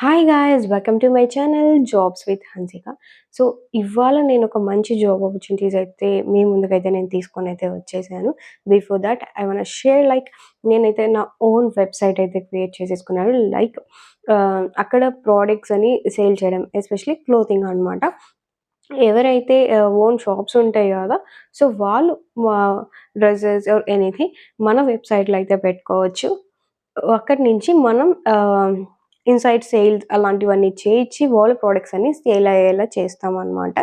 Hi guys! Welcome to my channel jobs with Hansika. So, ఇవాళ నేనొక మంచి జాబ్ ఆపర్చునిటీస్ అయితే మీ ముందుకైతే నేను తీసుకొనైతే వచ్చేసాను. Before that I want share నేనైతే నా ఓన్ వెబ్‌సైట్ అయితే క్రియేట్ చేసేసుకున్నాను. అక్కడ ప్రొడక్ట్స్ అని సేల్ చేయడం. ఎస్పెషల్లీ క్లోతింగ్ అనమాట. ఎవరైతే ఓన్ షాప్స్ ఉంటాయి గదా! సో, వాళ్ళు మా డ్రెసెస్ ఆర్ ఎనీథింగ్ మన వెబ్‌సైట్‌లో అయితే పెట్టుకోవచ్చు. అక్కడి నుంచి మనం ఇన్‌సైడ్ సేల్స్ అలాంటివన్నీ చేయించి వాళ్ళ ప్రొడక్ట్స్ అన్నీ సేల్ అయ్యేలా చేస్తామనమాట.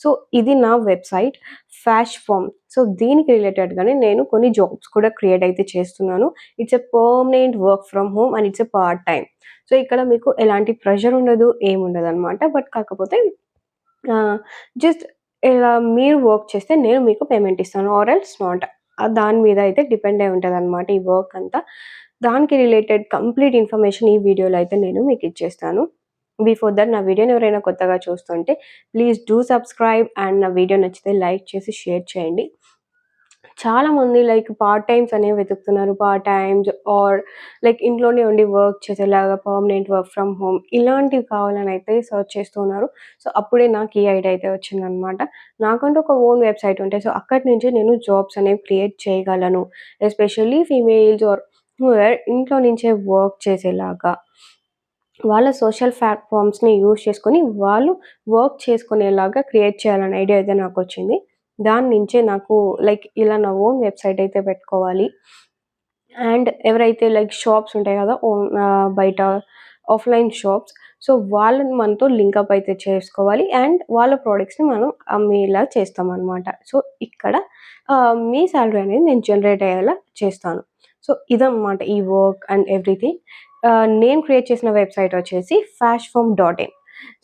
సో, ఇది నా వెబ్‌సైట్ ఫ్యాష్ ఫార్మ్. సో, దీనికి రిలేటెడ్‌గానే నేను కొన్ని జాబ్స్ కూడా క్రియేట్ అయితే చేస్తున్నాను. It's a permanent work from home and it's a part time. So, ఇక్కడ మీకు ఎలాంటి ప్రెషర్ ఉండదు, ఏముండదనమాట. బట్ కాకపోతే జస్ట్ ఇలా మీరు వర్క్ చేస్తే నేను మీకు పేమెంట్ ఇస్తాను ఆర్ ఎల్స్ నాట్. దాని మీద అయితే డిపెండ్ అయి ఉంటదనమాట ఈ వర్క్ అంతా. దానికి రిలేటెడ్ కంప్లీట్ ఇన్ఫర్మేషన్ ఈ వీడియోలో అయితే నేను మీకిచ్చేస్తాను. బిఫోర్ దట్ నా వీడియోని ఎవరైనా కొత్తగా చూస్తుంటే ప్లీజ్ డూ సబ్స్క్రైబ్ అండ్ నా వీడియో నచ్చితే లైక్ చేసి షేర్ చేయండి. చాలామంది పార్ట్ టైమ్స్ అనేవి వెతుకుతున్నారు. పార్ట్ టైమ్స్ ఆర్ ఇంట్లోనే ఉండి వర్క్ చేసేలాగా పర్మనెంట్ వర్క్ ఫ్రమ్ హోమ్ ఇలాంటివి కావాలని అయితే సెర్చ్ చేస్తూ ఉన్నారు. సో, అప్పుడే నాకు ఈ ఐడియా అయితే వచ్చిందనమాట. నాకంటూ ఒక ఓన్ వెబ్‌సైట్ ఉంటే సో, అక్కడి నుంచి నేను జాబ్స్ అనేవి క్రియేట్ చేయగలను. ఎస్పెషల్లీ ఫీమేల్స్ ఆర్ హూఎవర్ ఇంట్లో నుంచే వర్క్ చేసేలాగా. వాళ్ళ సోషల్ ప్లాట్‌ఫార్మ్స్‌ని యూజ్ చేసుకొని వాళ్ళు వర్క్ చేసుకునేలాగా క్రియేట్ చేయాలనే ఐడియా అయితే నాకొచ్చింది. దాని నుంచే నాకు ఇలా నా ఓన్ వెబ్‌సైట్ అయితే పెట్టుకోవాలి. అండ్ ఎవరైతే షాప్స్ ఉంటాయి కదా! బయట ఆఫ్‌లైన్ షాప్స్. సో, వాళ్ళని మనతో లింకప్ అయితే చేసుకోవాలి. అండ్ వాళ్ళ ప్రొడక్ట్స్‌ని మనం అమ్మేలా చేస్తామనమాట. సో, ఇక్కడ మీ సాలరీ అనేది నేను జనరేట్ అయ్యేలా చేస్తాను. సో, ఇదనమాట ఈ వర్క్ అండ్ ఎవ్రీథింగ్. నేను క్రియేట్ చేసిన వెబ్‌సైట్ వచ్చేసి fashform.in.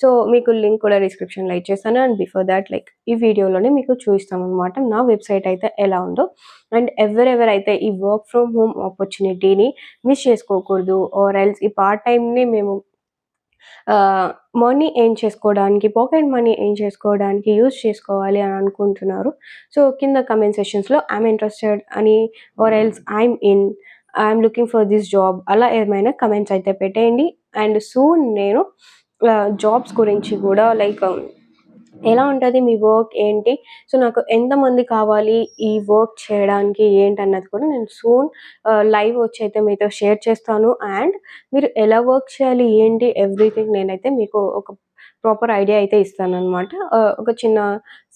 సో, మీకు లింక్ కూడా డిస్క్రిప్షన్‌లో ఇచ్చేసాను. అండ్ బిఫోర్ థట్ ఈ వీడియోలోనే మీకు చూపిస్తామనమాట నా వెబ్‌సైట్ అయితే ఎలా ఉందో. అండ్ ఎవరెవరైతే ఈ వర్క్ ఫ్రమ్ హోమ్ ఆపర్చునిటీని మిస్ చేసుకోకూడదు ఆర్ ఎల్స్ ఈ పార్ట్ టైమ్‌ని మేము మనీ ఎర్న్ చేసుకోవడానికి, పాకెట్ మనీ ఎర్న్ చేసుకోవడానికి యూజ్ చేసుకోవాలి అని అనుకుంటున్నారు. సో, కింద కామెంట్ సెక్షన్స్‌లో ఐయామ్ ఇంట్రెస్టెడ్ అని or else I'm in, I'm looking for this job అలా ఏమైనా కామెంట్స్ అయితే పెట్టేయండి. అండ్ సూన్ నేను జాబ్స్ గురించి గూడా ఎలా ఉంటది మీ వర్క్ ఏంటి? సో, నాకు ఎంతమంది కావాలి ఈ వర్క్ చేయడానికి ఏంటన్నది కూడా నేను సూన్ లైవ్ వచ్చైతే మీతో షేర్ చేస్తాను. అండ్ మీరు ఎలా వర్క్ చేయాలి ఏంటి ఎవ్రీథింగ్ నేనైతే మీకు ఒక ప్రాపర్ ఐడియా అయితే ఇస్తాననమాట. ఒక చిన్న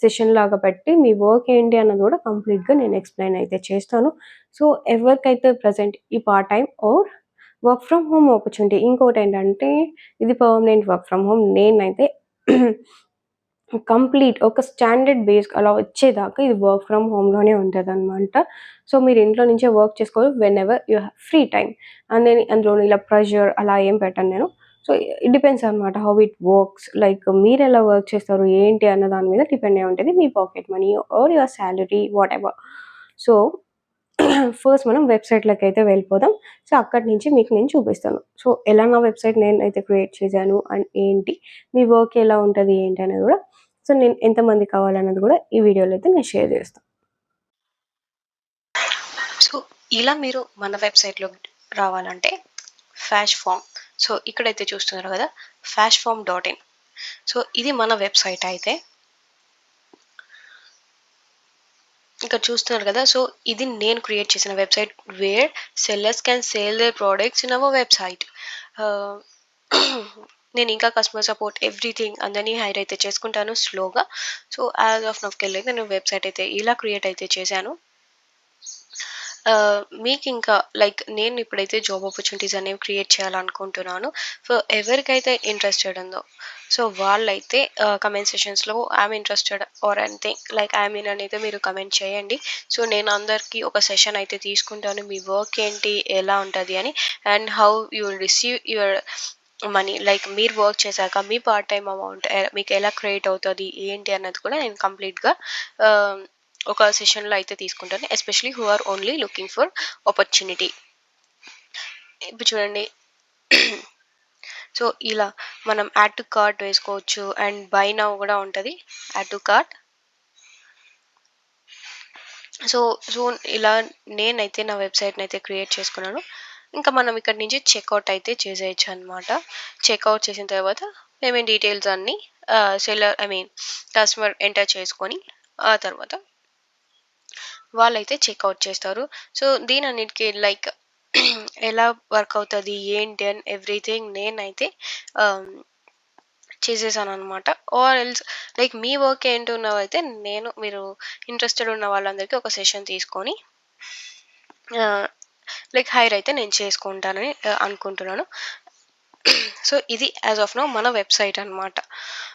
సెషన్ లాగా పెట్టి మీ వర్క్ ఏంటి అన్నది కూడా కంప్లీట్‌గా నేను ఎక్స్‌ప్లెయిన్ అయితే చేస్తాను. సో, ఎవరికైతే ప్రెజెంట్ ఈ part time or work from home opportunity ఇంకోటేంటంటే ఇది పర్మనెంట్ వర్క్ ఫ్రమ్ హోమ్ నేనైతే కంప్లీట్ ఒక స్టాండర్డ్ బేస్ అలా వచ్చేదాకా ఇది వర్క్ ఫ్రమ్ హోమ్‌లోనే ఉంటదనమాట. సో, మీరు ఇంట్లో నుంచే వర్క్ చేసుకోవాలి whenever you have free time. అందులోను ఇలా ప్రెషర్ అలా ఏం పెట్టను నేను. సో, ఇట్ డిపెండ్స్ అనమాట హౌ ఇట్ వర్క్స్. మీరెలా వర్క్ చేస్తారు ఏంటి అన్న దాని మీద డిపెండ్ అయి ఉంటది. మీ pocket money or your salary whatever. So, first మనం వెబ్‌సైట్‌లోకైతే వెళ్ళిపోదాం. సో, అక్కడి నుంచి మీకు నేను చూపిస్తాను. సో, ఎలా నా వెబ్‌సైట్ నేనైతే క్రియేట్ చేశాను అండ్ ఏంటి, మీ వర్క్ ఎలా ఉంటది ఏంటి అనేది గూడా సో, నేను ఎంతమంది కావాలన్నది గూడా ఈ వీడియోలో అయితే నేను షేర్ చేస్తా. సో, ఇలా మీరు మన వెబ్‌సైట్‌లోకి రావాలంటే ఫ్యాష్ ఫార్మ్. సో, ఇక్కడైతే చూస్తున్నారు గదా! fashform.in. సో, ఇది మన వెబ్‌సైట్ అయితే. ఇక్కడ చూస్తున్నారు గదా! సో, ఇది నేను క్రియేట్ చేసిన website where sellers can sale their products in our website. Ah, నేను ఇంకా కస్టమర్ సపోర్ట్ ఎవ్రీథింగ్ అందరిని హైర్ అయితే చేసుకుంటాను స్లోగా. సో, యాస్ ఆఫ్ నౌకెళ్ళైతే నేను వెబ్‌సైట్ అయితే ఇలా క్రియేట్ అయితే చేశాను. మీకింకా నేను ఇప్పుడైతే జాబ్ ఆపర్చునిటీస్ అనేవి క్రియేట్ చేయాలనుకుంటున్నాను. సో, ఎవరికైతే ఇంట్రెస్టెడ్ ఉందో సో, వాళ్ళైతే కమెంట్ సెషన్స్‌లో I'm interested or anything I'm in అనైతే మీరు కమెంట్ చేయండి. సో, నేను అందరికీ ఒక సెషన్ అయితే తీసుకుంటాను. మీ వర్క్ ఏంటి? ఎలా ఉంటది అని. And how you will receive your money మీరు వర్క్ చేశాక మీ పార్ట్ టైమ్ అమౌంట్ మీకు ఎలా క్రియేట్ అవుతది? ఏంటి అన్నది కూడా నేను కంప్లీట్‌గా ఆహ్ ఒక సెషన్‌లో అయితే తీసుకుంటాను. Especially who are only looking for opportunity. ఇప్పుడు చూడండి. సో, ఇలా మనం యాడ్ టు కార్ట్ వేసుకోవచ్చు. అండ్ బై నౌ గూడా ఉంటది. Add to cart. So, so ఇలా నేనైతే నా వెబ్‌సైట్‌నైతే క్రియేట్ చేసుకున్నాను. ఇంకా మనం ఇక్కడ నుంచి చెక్అవుట్ అయితే చేసేయచ్చు అనమాట. చెక్అవుట్ చేసిన తర్వాత పేమెంట్ డీటెయిల్స్ అన్నీ సెల్లర్ కస్టమర్ ఎంటర్ చేసుకొని ఆ తర్వాత వాళ్ళైతే చెక్అవుట్ చేస్తారు. సో దీనన్నిటికి ఎలా వర్క్ అవుతది ఏంటి అని ఎవ్రీథింగ్ నేనైతే ఆహ్, చేసేసాననమాట. ఆర్ ఎల్స్ మీ వర్క్ ఏంటి ఉన్నవైతే మీరు ఇంట్రెస్టెడ్ ఉన్న వాళ్ళందరికీ ఒక సెషన్ తీసుకొని ఆహ్, హైర్ అయితే నేను చేసుకుంటానని అనుకుంటున్నాను. సో ఇది యాజ్ ఆఫ్ నౌ మన వెబ్‌సైట్ అనమాట.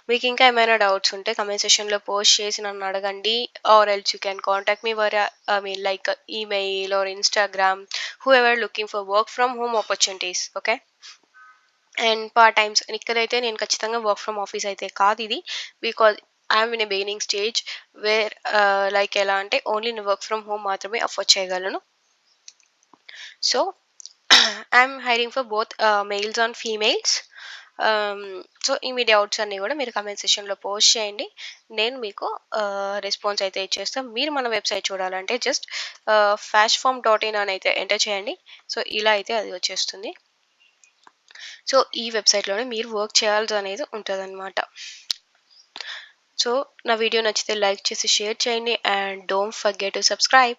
మీకింకా ఏమైనా డౌట్స్ ఉంటే కామెంట్ సెక్షన్‌లో పోస్ట్ చేసి నన్ను అడగండి. Or else you can contact me via email or Instagram whoever looking for work from home opportunities. Okay. And part times ఇక్కడైతే నేను ఖచ్చితంగా వర్క్ ఫ్రమ్ ఆఫీస్ అయితే కాదిది. Because I'm in a beginning stage where ఎలా అంటే only నేను work from home మాత్రమే afford చేయగలను. So I'm hiring for both males and females. So మీ డౌట్స్ అన్నీ కూడా మీరు కామెంట్ సెక్షన్‌లో పోస్ట్ చేయండి. నేను మీకు రెస్పాన్స్ అయితే ఇచ్చేస్తాను. మీరు మన వెబ్‌సైట్ చూడాలంటే జస్ట్ fashform.in అని అయితే ఎంటర్ చేయండి. సో ఇలా అయితే అది వచ్చేస్తుంది. సో ఈ వెబ్‌సైట్‌లోనే మీరు వర్క్ చేయాల్సి అనేది ఉంటదనమాట. సో నా వీడియో నచ్చితే లైక్ చేసి షేర్ చేయండి and don't forget to subscribe.